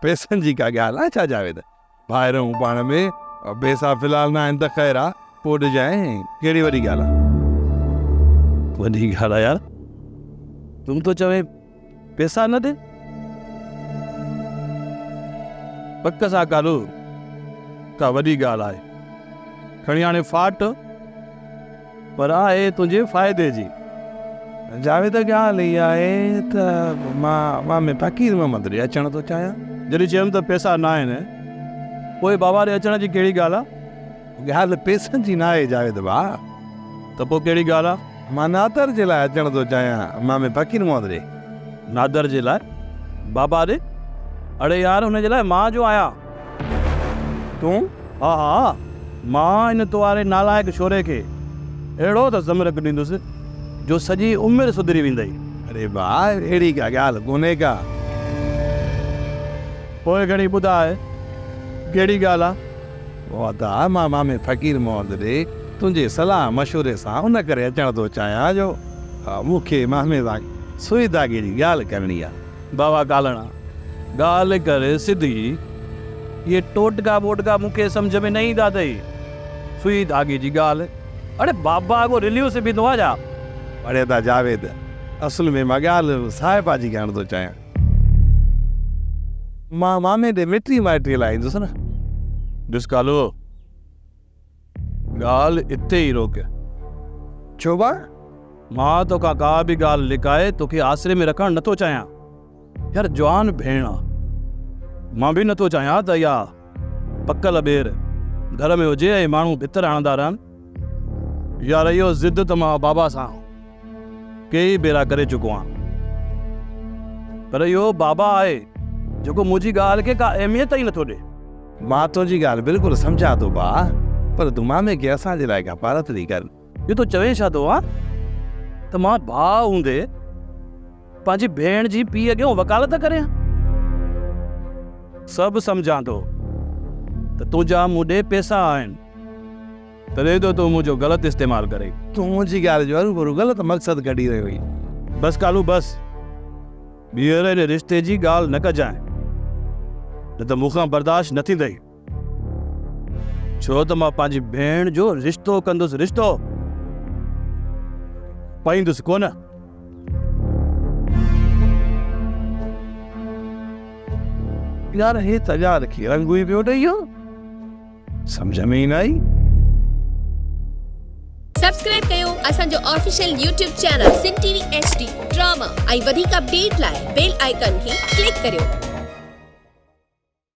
पैसनि जी का ॻाल्हि आहे छा जावेद? भाइर हूं पाण में पैसा फ़िलहाल न आहिनि त ख़ैर आहे, पोइ ॾिजांइ कहिड़ी वॾी ॻाल्हि आहे? वॾी ॻाल्हि आहे यार, तूं तो चवे पैसा न ॾे? पक सां कालू का वॾी ॻाल्हि आहे, खणी हाणे फाट पर आहे तुंहिंजे फ़ाइदे जी। जावेद ॻाल्हि इहा आहे त मां में फ़क़ीर मोहम्मद ॾे अचण थो चाहियां। जॾहिं चयुमि त पैसा न आहिनि, पोइ बाबा ॾे अचण जी कहिड़ी ॻाल्हि आहे? ॻाल्हि पैसनि जी न आहे जावेद भाउ, त पोइ कहिड़ी ॻाल्हि आहे? मां नादर जे लाइ अचण थो चाहियां, मां में फ़क़ीर मोहम्मद ॾे। नादर जे लाइ? बाबा ॾे? अड़े यार, हुनजे लाइ मां जो आहियां। तूं? हा हा, मां इन तोवारे नालाइक छोरे खे अहिड़ो त ज़मरक ॾींदुसि जो सॼी उमिरि सुधरी वेंदई। अरे भाउ, अहिड़ी का ॻाल्हि कोन्हे का। पोइ घणी ॿुधाए कहिड़ी ॻाल्हि आहे? उहा त मां में फ़क़ीर मोहम्मद ॾे तुंहिंजे सलाह मशवरे सां उन करे अचण थो चाहियां जो मूंखे मामे सां सुई धागे जी ॻाल्हि करणी आहे। बाबा कालणा, ॻाल्हि करे सिधी, ये टोटका वोटका मूंखे सम्झ में न ईंदा अथई। सुई धागे जी ॻाल्हि, अड़े बाबा अॻो रिलियूं सिबींदो आहे छा? अड़े त जावेद, असुल में मां ॻाल्हि साहिबा जी करणु थो चाहियां। मां मामे ॾे मिटी माइटीअ लाइ ईंदुसि न। ॾिस कालो, ॻाल्हि इते ई रोक। छो बा? मां तोखां का बि ॻाल्हि लिकाए तोखे आसिरे में रखणु नथो चाहियां। यार जवान भेण आहे, मां बि नथो चाहियां त इहा पकल ॿेर घर में हुजे ऐं माण्हू भितर हणंदा रहनि। यार इहो ज़िद त मां बाबा सां कई भेरा करे चुको आहियां, पर इहो बाबा आहे जेको मुंहिंजी ॻाल्हि खे का अहमियत ई नथो ॾे। मां तुंहिंजी ॻाल्हि बिल्कुलु सम्झां थो भाउ, पर तूं मामे खे असांजे लाइ का पारतरी कर। इहो तो चवे छा थो आहे त मां भाउ हूंदे पंहिंजी भेण जी पीउ अॻियां वकालत करियां? सभु सम्झां थो त तुंहिंजा मूं ॾे पैसा आहिनि, तॾहिं तो तूं मुंहिंजो ग़लति इस्तेमालु करे। तूं मुंहिंजी ॻाल्हि जो हरूभरू ग़लति मक़सदु कढी रहियो हुई। बसि कालू बसि, ॿीहर इन रिश्ते जी ॻाल्हि न कजांइ, न त मूंखां बर्दाश्त न थींदई। छो त मां पंहिंजी भेण जो रिश्तो कंदुसि, रिश्तो पाईंदुसि कोन। यार हे त ॻाल्हि खे रंग ई पियो ॾेई, सम्झ में ई न आई। सब्सक्राइब कयो असांजो official YouTube channel Singh TV HD drama ऐं वधीक अपडेट लाइ बेल आइकन खे क्लिक करियो।